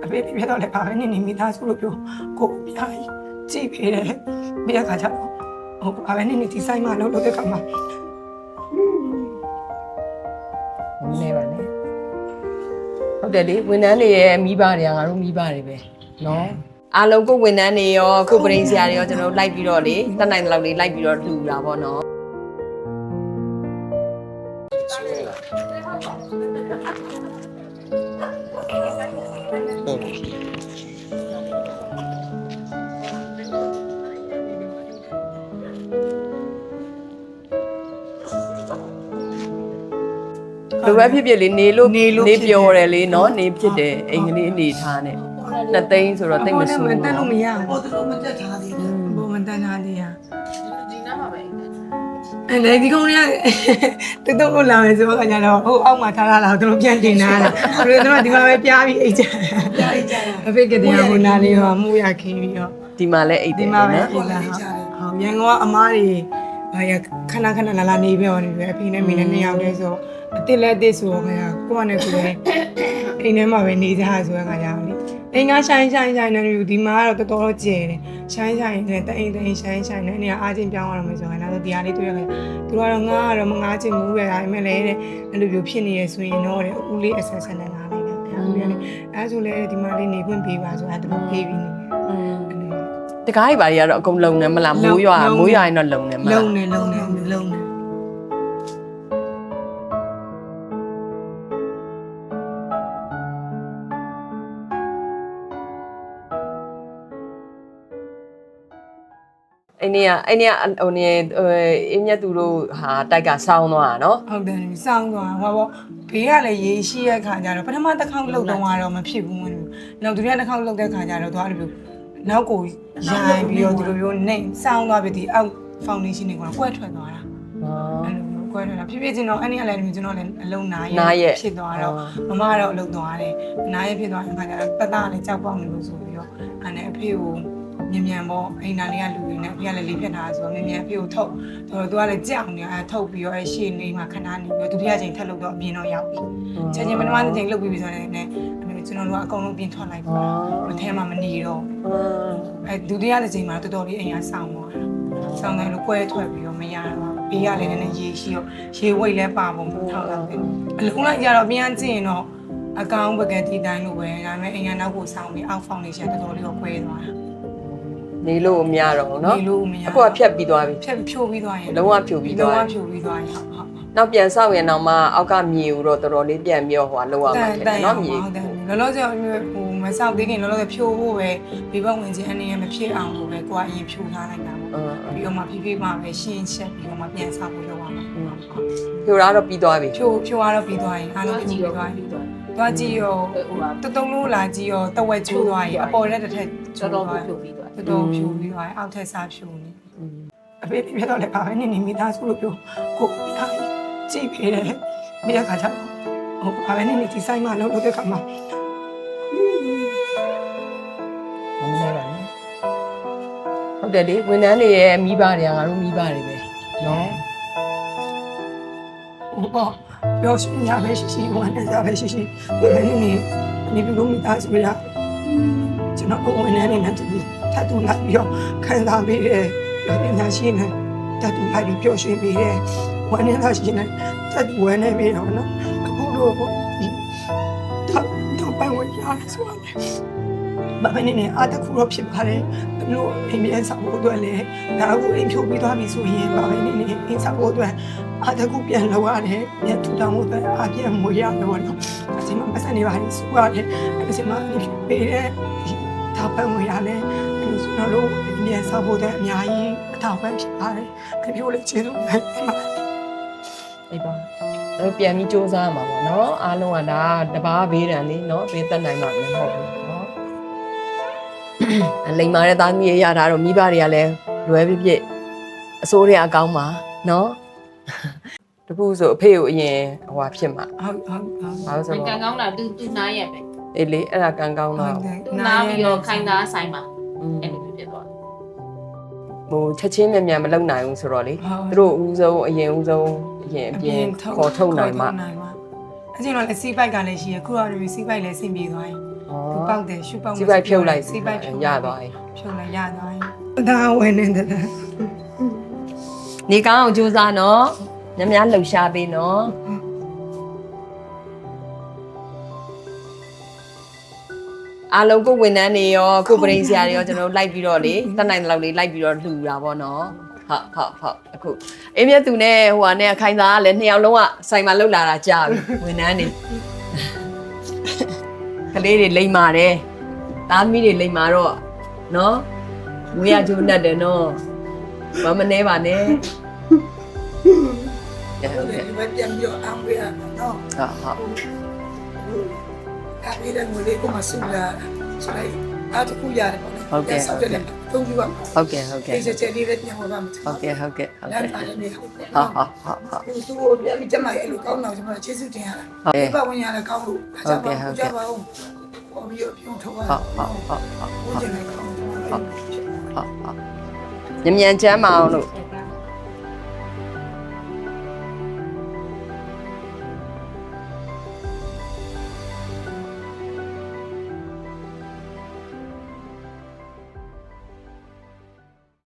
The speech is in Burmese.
အဖေပြတော့လည်းပါပဲနေမိသားစုလို့ပြောကိုပြားကြည့်ပေးတယ်ပြခါချဟုတ်ပါပဲနေဒီဆိုင်မှာလို့တဲ့ခါမှာမနေပါနဲ့ဟုတ်တယ်လေဝန်ထမ်းတွေရဲ့မိဘတွေကငါတို့မိဘတွေပဲနော်အားလုံးကိုဝန်ထမ်းတွေရောကိုပရိန်ဆရာတွေရောကျွန်တော်တို့လိုက်ပြီးတော့လေတက်နိုင်တဲ့လောက်လေးလိုက်ပြီးတော့လှူတာပေါ့နော်လိုပဲဖြစ်ဖြစ်လေးနေလို့နေပြောတယ်လေနော်နေဖြစ်တယ်အိမ်ကလေးအနေထားနဲ့နှစ်သိန်းဆိုတော့တိတ်မဆူဘူးတက်လို့မရဘူးဘောတလို့မတက်ထားသေးဘူးဘောမတက်ထားသေးရဒီနားမှာပဲအဲ့ဒီကောင်တွေကတူတူလာမယ်ဆိုတော့ကြတော့ဟိုအောက်မှာထားလာတော့တို့ပြန်တင်လာတာတို့ဒီမှာပဲပြားပြီးအိတ်ကြအဖေကတည်းကဟိုနာလေးဟောမှုရခင်းပြီးတော့ဒီမှာလည်းအိတ်တယ်နော်ဟုတ်ရန်ကုန်ကအမားတွေဘာရခဏခဏလာနေပြောနေပြီအဖေနဲ့မိနဲ့နှစ်ယောက်တည်းဆိုအစ်လက်တစ်ဆိုတော့ခင်ဗျာကိုကနဲ့ကိုယ်အိမ်ထဲမှာပဲနေကြဆိုတော့ခါကြအောင်လေအိမ်ကရှိုင်းနေလို့ဒီမှာကတော့တော်တော်ကျယ်တယ်ရှိုင်းနဲ့တအိမ်ရှိုင်းနဲ့နေရာအားချင်းပြောင်းရတော့မယ်ဆိုရင်တော့ဒီဟာလေးတွေ့ရခဲ့သူကတော့ငါကတော့မငားချင်ဘူးပဲဒါပေမဲ့လည်းအဲ့လိုမျိုးဖြစ်နေရဆိုရင်တော့ဦးလေးအဆက်နဲ့လာလိုက်တယ်ဦးလေးအဲ့ဆိုလည်းဒီမှာလေးနေခွင့်ပေးပါဆိုအဲ့ဒါပေးပြီးနေတကားကြီးပါတွေကတော့အကုန်လုံနေမလားမိုးရွာရင်တော့လုံနေမလားလုံနေအဲ့နေဟိုနေအင်းမြတ်သူတို့ဟာတိုက်ကစောင်းသွားတာနော်ဟုတ်တယ်စောင်းသွားဟောပေါ့ဘေးကလည်းရေရှိရဲ့ခါကျတော့ပထမတစ်ခေါက်လှုပ်တော့ကတော့မဖြစ်ဘူးမလို့နောက်ဒုတိယတစ်ခေါက်လှုပ်တဲ့ခါကျတော့သွားတယ်လို့နောက်ကိုရိုင်းပြီးတော့ဒီလိုမျိုးနေစောင်းသွားပြီဒီအောက်ဖောင်ဒေးရှင်းတွေကကွဲထွက်သွားတာအဲ့လိုမျိုးကွဲထွက်တာဖြစ်ချင်းတော့အဲ့ဒီကလည်းကျွန်တော်လည်းအလုံးနာရဲ့ဖြစ်သွားတော့မမကတော့အလုံးသွားတယ်နားရဲ့ဖြစ်သွားတဲ့ခါကျတော့တတလည်းကြောက်ပေါက်နေလို့ဆိုပြီးတော့အဲ့နဲ့အဖေကိုမြန်ပေါ့အိမ်နာလေးကလူတွေနဲ့အဖေကလည်းလေးဖြတ်ထားဆိုတော့မြန်အဖေကိုထုတ်တော့သူကလည်းကြောက်နေအဲထုတ်ပြီးတော့အဲရှေ့နေမှာခဏနေပြီးဒုတိယချိန်ထပ်လုပ်တော့အပြင်တော့ရောက်ပြီချက်ချင်းပထမချိန်လုပ်ပြီးပြီဆိုတော့လည်းကျွန်တော်တို့ကအကုန်လုံးပြင်ထွက်လိုက်ပါအထဲမှာမနေတော့အဲဒုတိယချိန်မှာတော်တော်လေးအိမ်ကဆောင်းသွားဆောင်းတယ်လို့ကွဲထွက်ပြီးတော့မရတော့ဘေးကလည်းနည်းနည်းရေရှိတော့ရေဝိတ်လည်းပါပုံထောက်လောက်တယ်အလုံးလိုက်ကြတော့ပြန်ကြည့်ရင်တော့အကောင်ပကတိတိုင်းလိုပဲဒါပေမဲ့အိမ်ကနောက်ကိုဆောင်းပြီးအောက်ဖောင်ဒေးရှင်းတော်တော်လေးကိုကွဲသွားတာနေလို့မရတော့ဘူးเนาะအခုကဖြတ်ပြီးသွားပြီဖြတ်ဖြိုးပြီးသွားရင်လုံးဝဖြိုးပြီးသွားရင်ဟုတ်နောက်ပြန်ဆောက်ရင်တော့မှအောက်ကမြေကိုတော့တော်တော်လေးပြန်ပြီးတော့ဟိုလောက်အောင်မှာတယ်เนาะမြေဟုတ်တယ်လောလောဆယ်ဟိုမဆောက်သေးခင်လောလောဆယ်ဖြိုးဖို့ပဲဘေးဘက်ဝင်ခြင်းအနေနဲ့မဖြစ်အောင်လို့ပဲကိုကအရင်ဖြိုးထားလိုက်တာပေါ့ပြီးတော့မှဖြည်းဖြည်းမှပဲရှင်းချက်ပြီးတော့မှပြန်ဆောက်ဖို့လုပ်ရမှာဖြိုးတာတော့ပြီးသွားပြီဖြိုးကတော့ပြီးသွားရင်အားလုံးကြည့်ပြီးသွားပြီသွားကြည့်ရောတုံလို့လာကြည့်ရောတဝက်ချိုးသွားရင်အပေါ်ရက်တစ်ထက်တော်တော်ဖြိုးပြီးသွားတော်တော်ဖြိုးပြီးသွားရင်အောက်ထက်စားဖြိုးနေအဖေပြတော့လည်းပါပဲနေမိသားစုလို့ပြောကိုပြားကြည့်ပေးတယ်ပြခါချဟုတ်ပါပဲနေဒီဆိုင်မှာလို့တဲ့ခါမှာမနေပါနဲ့ဟုတ်တယ်လေဝန်ထမ်းတွေရဲ့မိဘတွေကငါတို့မိဘတွေပဲနော်ဟုတ်ပြောရှင်ရပဲရှိဝန်ထမ်းရပဲရှိဘယ်နေပြီးလို့မိသားစုရကျွန်တော်ဝန်ထမ်းတွေနဲ့တူထပ်တူလိုက်ပြီးတော့ခံစားပေးတယ်ပြောပညာရှိနေထပ်တူလိုက်ပြီးပြောရှင်ပေးတယ်ဝန်ထမ်းသားရှိနေထပ်တူဝန်နေပေးတော့နော်အခုတော့တော့ပိုင်ဝင်ရဆိုတော့ဘာပဲနေအားတခုတော့ဖြစ်ပါတယ်သူတို့အိမ်ပြန်ဆောင်ဖို့အတွက်လည်းဒါကိုအိမ်ဖြိုးပြီးသွားပြီဆိုရင်ဘာပဲနေအိမ်ဆောင်ဖို့အတွက်အားတခုပြန်လောက်ရတယ်ပြန်ထူထောင်ဖို့အတွက်အားပြန်မွေရတော့နော်အချိန်မှပတ်စံနေပါလိမ့်စုရတယ်အချိန်မှပေးတဲ့ထောက်ပံ့ဝင်ရတယ်ဒီလိုဆိုတော့ပြန်ဆောင်ဖို့အတွက်အများကြီးအထောက်ပံ့ဖြစ်ပါတယ်အဖြိုးလေးကျေးဇူးပဲအေးပါတော့ပြန်ပြီးစူးစမ်းမှာပေါ့နော်အားလုံးကဒါတဘာဘေးတန်လေးနော်ဘေးတက်နိုင်မှာလည်းမဟုတ်ဘူးနော်လိမ်မာတဲ့သားသမီးရတာတော့မိဘတွေကလည်းလွယ်ပြပြအစိုးရအကောင်းပါနော်တခုဆိုအဖေကိုအရင်ဟိုဖြစ်မှာဟုတ်ဆိုတော့ကံကောင်းတာသူနားရက်ပဲအေးလေအဲ့ဒါကံကောင်းတော့သူနားပြီးတော့ခိုင်သားဆိုင်မှာအဲ့လိုဖြစ်သွားဟိုချက်ချင်းမြန်မလုံနိုင်ဘူးဆိုတော့လေသူတို့ဦးဆုံးအရင်အပြင်ခေါ်ထုတ်နိုင်မှာအချိန်တော့လည်းစီးပိုက်ကလည်းရှိရခုတော့စီးပိုက်လည်းဆင်ပြေသွားရင်သူပ ပေါက်တယ်ရှူပေါက် စီးပိုက်ဖြုတ်လိုက် စီးပိုက်ဖြုတ် ရသွားပြီ ဖြုတ်လိုက်ရသွားပြီဒါဝင်နေတဲ့ နေကောင်းအောင်ကြိုးစားနော်များများလှုပ်ရှားပေးနော်အားလုံးကိုဝန်ထမ်းတွေရောကိုပရိန်ဆရာတွေရောကျွန်တော်တို့လိုက်ပြီးတော့လေတက်နိုင်တဲ့လောက်လေးလိုက်ပြီးတော့လှူတာပေါ့နော်ဟုတ်အခုအေးမြတ်သူနဲ့ဟိုဟာနဲ့အခိုင်သားကလည်းနှစ်ယောက်လုံးကဆိုင်မှာလှုပ်လာတာကြာပြီဝန်ထမ်းတွေကလေးတွေလိမ့်မာတယ်သားသမီးတွေလိမ့်မာတော့နော်ငွေရကျိုးနဲ့တယ်နော်ဘာမနေပါနဲ့ ဟုတ်တယ်ဒီဘက်ပြန်ပြီးအောင်ပြရနော် ဟုတ် အဲ့ဒီလည်းငွေလေးကိုမဆူလာဆိုလိုက်အားတခုရတယ်ပေါ့နော်ဆောက်တယ်သုံးပြီးပါ ဟုတ်ကဲ့ ဒီချက်လေးလည်းပြန်ဟောပါမယ် ဟုတ်ကဲ့ လမ်းပါတယ်နေဟုတ် ဟုတ် သူ့ကိုပြန်ပြီးကျမရဲ့အဲ့လိုကောင်းတော့ကျွန်တော်ကျေးဇူးတင်ရတာဒီဘဝင်ရလည်းကောင်းလို့ဒါကြောင့်ကြပါဦးဟောပြီးပြုံးထုတ်ပါဟုတ်ကျင်နေကောင်း ညမြန်ချမ်းမအောင်လို့